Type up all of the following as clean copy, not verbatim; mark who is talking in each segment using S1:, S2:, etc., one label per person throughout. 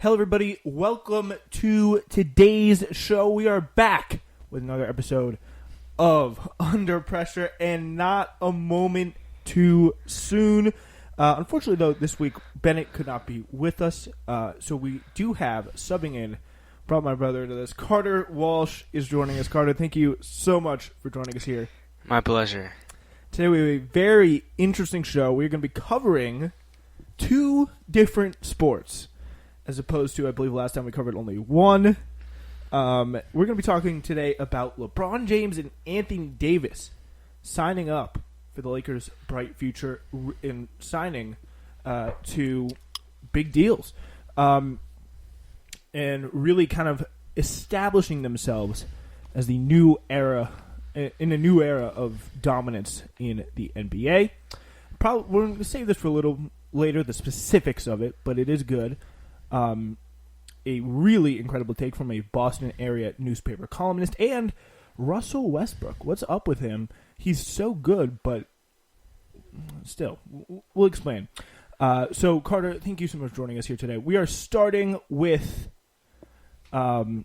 S1: Hello, everybody. Welcome to today's show. We are back with another episode of Under Pressure, and not a moment too soon. Unfortunately, though, this week Bennett could not be with us, so we do have subbing in. Brought my brother into this. Carter Walsh is joining us. Carter, thank you so much for joining us here.
S2: My pleasure.
S1: Today we have a very interesting show. We're going to be covering two different sports, as opposed to, I believe, last time we covered only one. We're going to be talking today about LeBron James and Anthony Davis signing up for the Lakers' bright future in signing to big deals. And really kind of establishing themselves as the new era, in a new era of dominance in the NBA. Probably, we're going to save this for a little later, the specifics of it, but it is good. A really incredible take from a Boston area newspaper columnist, and Russell Westbrook. What's up with him? He's so good, but still, we'll explain. So, Carter, thank you so much for joining us here today. We are starting with, you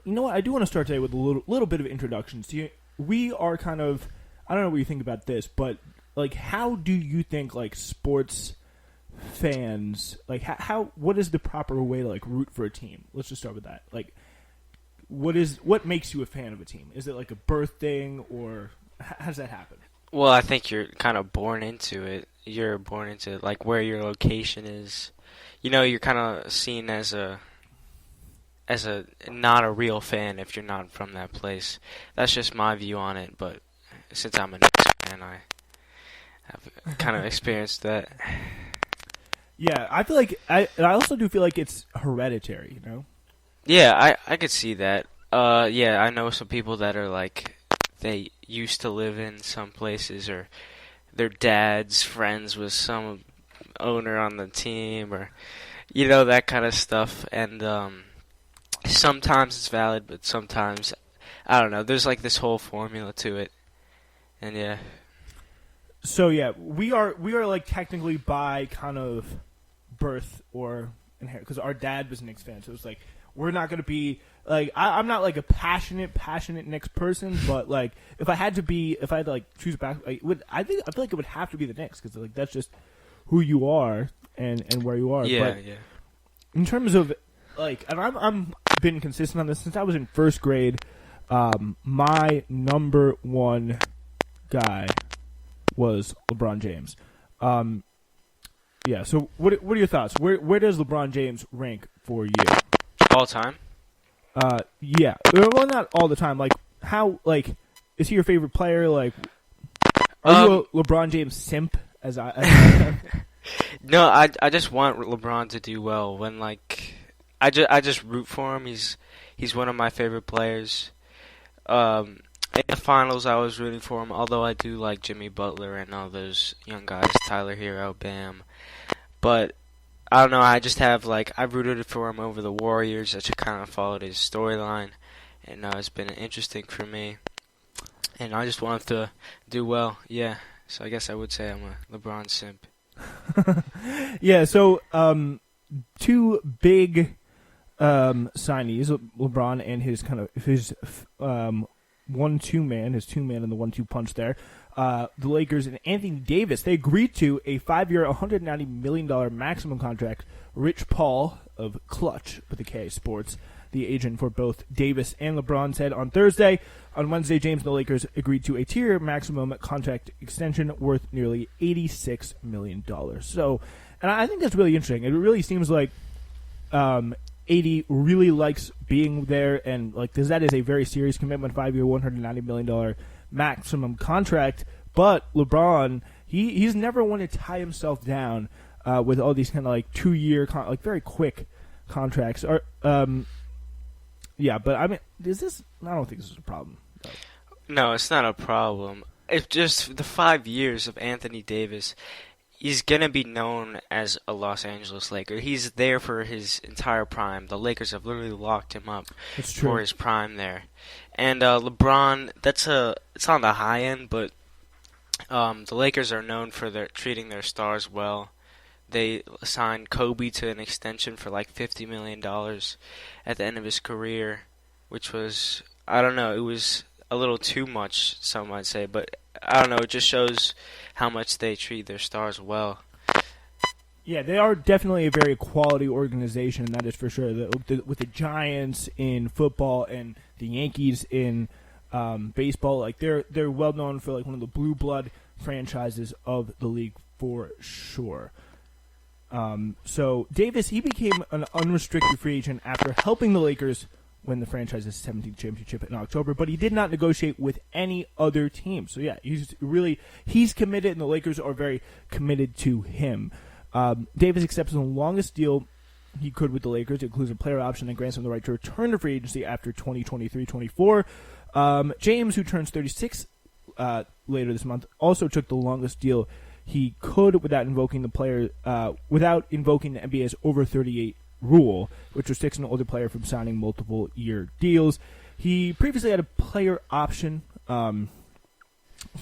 S1: know what? I do want to start today with a little bit of introductions. We are kind of, I don't know what you think about this, but like, how do you think like sports fans, like what is the proper way to like root for a team? Let's just start with that. Like, what makes you a fan of a team? Is it like a birth thing, or how does that happen?
S2: Well, I think you're kind of born into it. You're born into like where your location is. You know, you're kind of seen as a not a real fan if you're not from that place. That's just my view on it. But since I'm a Knicks fan, I have kind of experienced that.
S1: Yeah, I feel like I also do feel like it's hereditary, you know?
S2: Yeah, I could see that. Yeah, I know some people that are like, they used to live in some places, or their dad's friends with some owner on the team, or, you know, that kind of stuff. And sometimes it's valid, but sometimes, I don't know, there's like this whole formula to it. And yeah.
S1: So yeah, we are like technically by kind of birth or inherit, because our dad was a Knicks fan, so it's like we're not going to be like, I'm not like a passionate Knicks person, but like if I had to like choose back, I feel like it would have to be the Knicks, because like that's just who you are and where you are.
S2: Yeah,
S1: but
S2: yeah.
S1: In terms of like, and I'm been consistent on this since I was in first grade. My number one guy was LeBron James. Yeah, so what are your thoughts? Where does LeBron James rank for you?
S2: All time?
S1: Yeah. Well, not all the time. Like, how, like, is he your favorite player? Like, are you a LeBron James simp, as I am?
S2: No, I just want LeBron to do well. When, like, I just root for him. He's one of my favorite players. In the finals, I was rooting for him, although I do like Jimmy Butler and all those young guys, Tyler Hero, Bam. But, I don't know, I just have, like, I rooted for him over the Warriors. I just kind of followed his storyline, and it's been interesting for me. And I just want him to do well, yeah. So I guess I would say I'm a LeBron simp.
S1: Yeah, so, two big signees, LeBron and his kind of, his 1-2 man, his 2-man and the 1-2 punch there. The Lakers and Anthony Davis, they agreed to a 5-year, $190 million maximum contract. Rich Paul of Clutch, with the K Sports, the agent for both Davis and LeBron, said on Thursday. On Wednesday, James and the Lakers agreed to a tier maximum contract extension worth nearly $86 million. So, and I think that's really interesting. It really seems like 80 really likes being there, and like, because that is a very serious commitment, 5-year, $190 million maximum contract. But LeBron, he's never want to tie himself down with all these kind of like 2-year, like very quick contracts. Or yeah, but I mean, I don't think this is a problem.
S2: No, it's not a problem. It's just the 5 years of Anthony Davis. He's going to be known as a Los Angeles Laker. He's there for his entire prime. The Lakers have literally locked him up for his prime there. And LeBron, it's on the high end, but the Lakers are known for treating their stars well. they signed Kobe to an extension for like $50 million at the end of his career, which was, I don't know, it was a little too much, some might say, but I don't know, it just shows how much they treat their stars well.
S1: Yeah, they are definitely a very quality organization, and that is for sure. With the Giants in football and the Yankees in baseball, like they're well known for like one of the blue blood franchises of the league for sure. So Davis, he became an unrestricted free agent after helping the Lakers win the franchise's 17th championship in October, but he did not negotiate with any other team. So yeah, he's committed, and the Lakers are very committed to him. Davis accepts the longest deal he could with the Lakers. It includes a player option and grants him the right to return to free agency after 2023-24. James, who turns 36 later this month, also took the longest deal he could without invoking the NBA's over 38 rule, which restricts an older player from signing multiple year deals. He previously had a player option for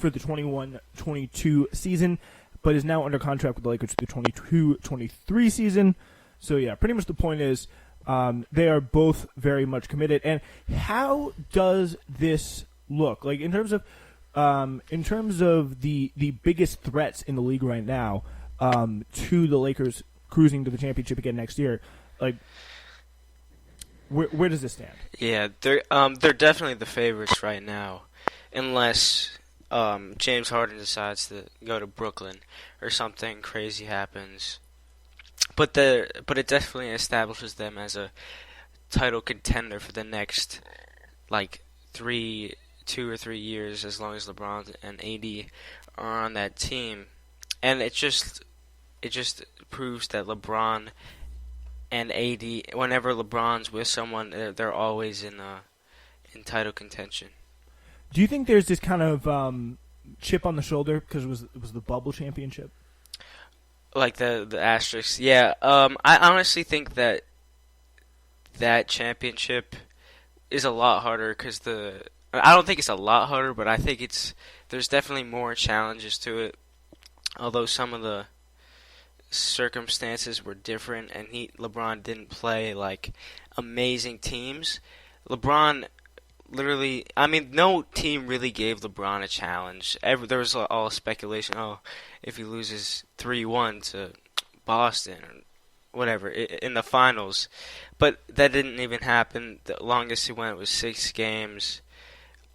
S1: the 21-22 season, but is now under contract with the Lakers for the 22-23 season. So yeah, pretty much the point is they are both very much committed. And how does this look? Like in terms of the biggest threats in the league right now to the Lakers cruising to the championship again next year, like where does this stand?
S2: Yeah, they're definitely the favorites right now, unless James Harden decides to go to Brooklyn or something crazy happens. But it definitely establishes them as a title contender for the next like 2 or 3 years, as long as LeBron and AD are on that team. And it just proves that LeBron and AD, whenever LeBron's with someone, they're always in title contention.
S1: Do you think there's this kind of chip on the shoulder because it was the bubble championship?
S2: Like the asterisk, yeah. I honestly think that championship is a lot harder because I don't think it's a lot harder, but I think there's definitely more challenges to it. Although some of the circumstances were different, and LeBron didn't play like amazing teams. LeBron literally, I mean, no team really gave LeBron a challenge. There was all speculation. Oh, if he loses 3-1 to Boston or whatever in the finals, but that didn't even happen. The longest he went was 6 games.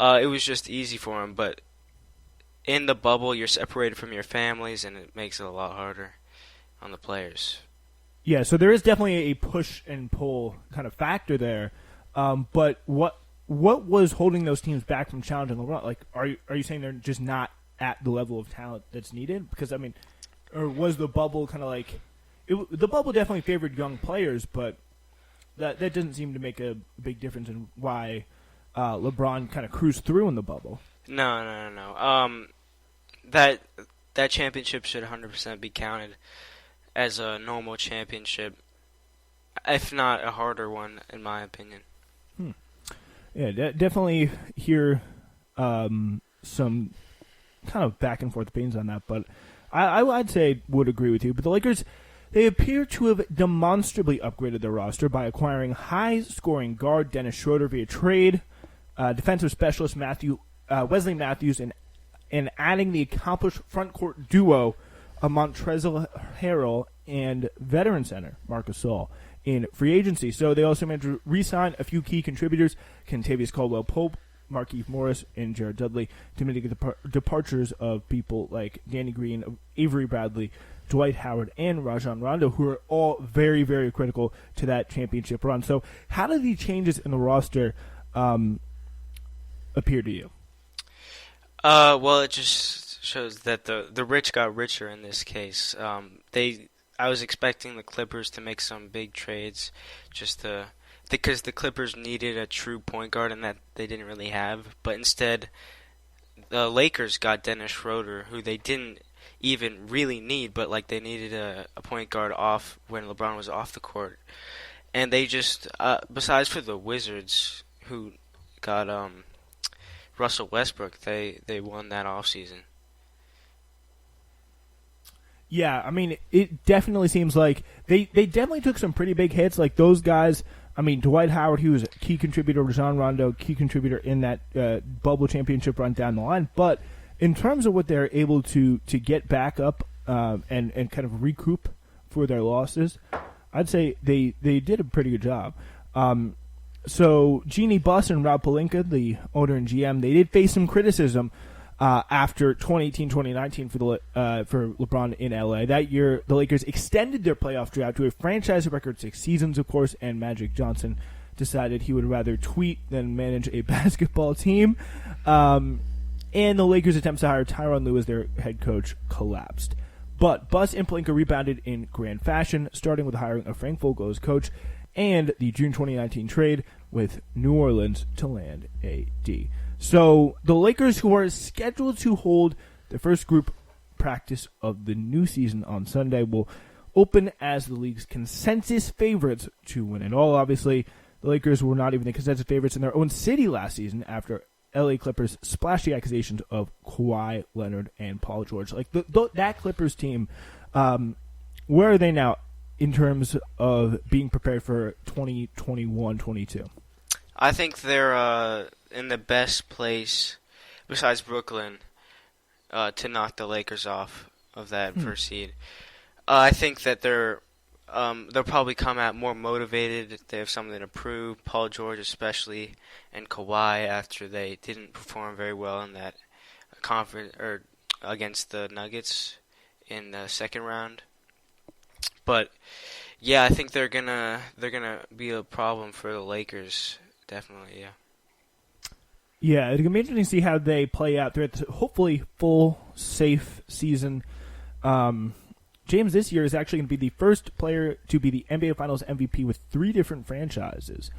S2: It was just easy for him, but in the bubble, you're separated from your families, and it makes it a lot harder on the players.
S1: Yeah, so there is definitely a push and pull kind of factor there. But what was holding those teams back from challenging LeBron? Like, are you saying they're just not at the level of talent that's needed? Because I mean, or was the bubble kind of like the bubble definitely favored young players, but that doesn't seem to make a big difference in why LeBron kind of cruised through in the bubble.
S2: No. That championship should 100% be counted as a normal championship, if not a harder one, in my opinion.
S1: Yeah, definitely hear some kind of back and forth opinions on that, but I'd say would agree with you. But the Lakers, they appear to have demonstrably upgraded their roster by acquiring high-scoring guard Dennis Schroeder via trade, defensive specialist Wesley Matthews, and adding the accomplished front-court duo of Montrezl Harrell and veteran center Marc Gasol in free agency. So they also managed to re-sign a few key contributors, Kentavious Caldwell-Pope, Markieff Morris, and Jared Dudley, to mitigate the departures of people like Danny Green, Avery Bradley, Dwight Howard, and Rajon Rondo, who are all very, very critical to that championship run. So how do the changes in the roster appear to you?
S2: Well, it just shows that the rich got richer in this case. I was expecting the Clippers to make some big trades because the Clippers needed a true point guard and that they didn't really have. But instead, the Lakers got Dennis Schroeder, who they didn't even really need, but like they needed a point guard off when LeBron was off the court. And they just, besides for the Wizards, who got Russell Westbrook, they won that offseason.
S1: Yeah, I mean, it definitely seems like they definitely took some pretty big hits. Like those guys, I mean, Dwight Howard, he was a key contributor, Rajon Rondo, key contributor in that bubble championship run down the line. But in terms of what they're able to get back up and kind of recoup for their losses, I'd say they did a pretty good job. So Jeannie Buss and Rob Pelinka, the owner and GM, they did face some criticism after 2018-2019 for LeBron in LA. That year, the Lakers extended their playoff drought to a franchise record 6 seasons, of course, and Magic Johnson decided he would rather tweet than manage a basketball team. And the Lakers' attempts to hire Tyronn Lue as their head coach collapsed. But Buss and Pelinka rebounded in grand fashion, starting with hiring of Frank Vogel as coach and the June 2019 trade with New Orleans to land AD. So the Lakers, who are scheduled to hold the first group practice of the new season on Sunday, will open as the league's consensus favorites to win it all. Obviously, the Lakers were not even the consensus favorites in their own city last season after LA Clippers splashy accusations of Kawhi Leonard and Paul George. Like that Clippers team, where are they now in terms of being prepared for 2021-22?
S2: I think they're in the best place, besides Brooklyn, to knock the Lakers off of that first seed. I think that they'll probably come out more motivated. They have something to prove. Paul George especially, and Kawhi after they didn't perform very well in that conference or against the Nuggets in the second round. But yeah, I think they're gonna be a problem for the Lakers. Definitely, yeah.
S1: Yeah, it's going to be interesting to see how they play out throughout the hopefully full, safe season. James this year is actually going to be the first player to be the NBA Finals MVP with 3 different franchises.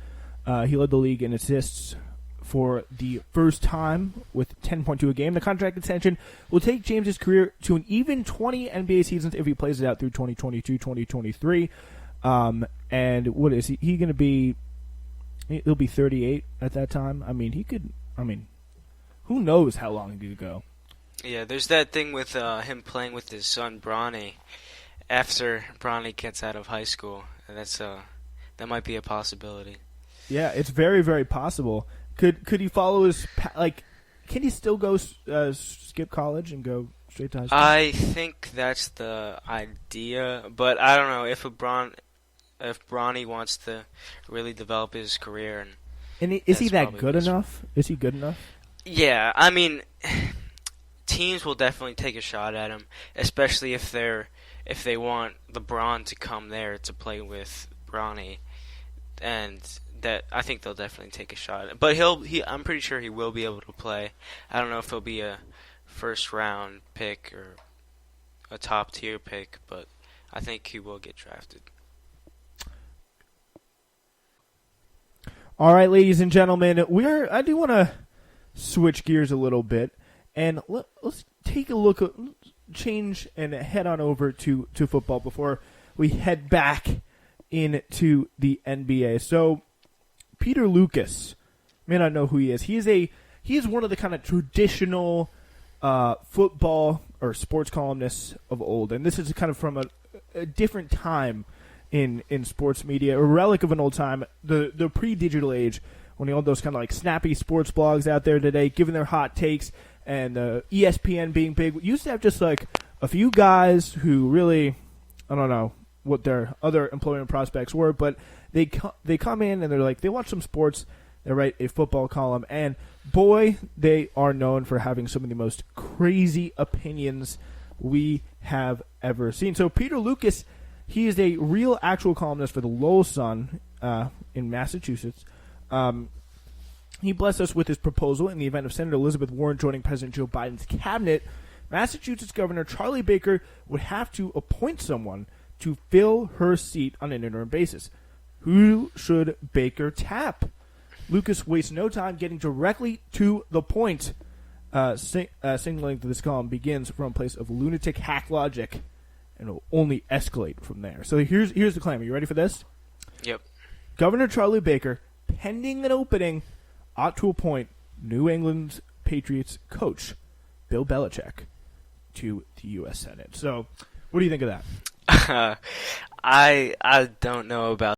S1: He led the league in assists for the first time with 10.2 a game. The contract extension will take James's career to an even 20 NBA seasons if he plays it out through 2022-2023. And what is he going to be? He'll be 38 at that time. I mean, who knows how long he could go.
S2: Yeah, there's that thing with him playing with his son Bronny after Bronny gets out of high school. And that might be a possibility.
S1: Yeah, it's very, very possible. Could he follow his can he still go skip college and go straight to high school?
S2: I think that's the idea, but I don't know if Bronny wants to really develop his career.
S1: And is he that good enough? Is he good enough?
S2: Yeah, I mean, teams will definitely take a shot at him, especially if they want LeBron to come there to play with Bronny, and that I think they'll definitely take a shot. But I'm pretty sure he will be able to play. I don't know if he'll be a first round pick or a top tier pick, but I think he will get drafted.
S1: All right, ladies and gentlemen, I do want to switch gears a little bit, and let's take a look, change, and head on over to football before we head back into the NBA. So, Peter Lucas, may not know who he is. He is one of the kind of traditional football or sports columnists of old, and this is kind of from a different time in sports media, a relic of an old time, the pre-digital age, when all those kind of like snappy sports blogs out there today, giving their hot takes, and ESPN being big. We used to have just like a few guys who really, I don't know what their other employment prospects were, but they come in and they're like, they watch some sports, they write a football column, and boy, they are known for having some of the most crazy opinions we have ever seen. So Peter Lucas, he is a real, actual columnist for the Lowell Sun in Massachusetts. He blessed us with his proposal in the event of Senator Elizabeth Warren joining President Joe Biden's cabinet. Massachusetts Governor Charlie Baker would have to appoint someone to fill her seat on an interim basis. Who should Baker tap? Lucas wastes no time getting directly to the point. Signaling that this column begins from a place of lunatic hack logic, and it'll only escalate from there. So here's the claim. Are you ready for this?
S2: Yep.
S1: Governor Charlie Baker, pending an opening, ought to appoint New England Patriots coach Bill Belichick to the U.S. Senate. So What do you think of that?
S2: I don't know about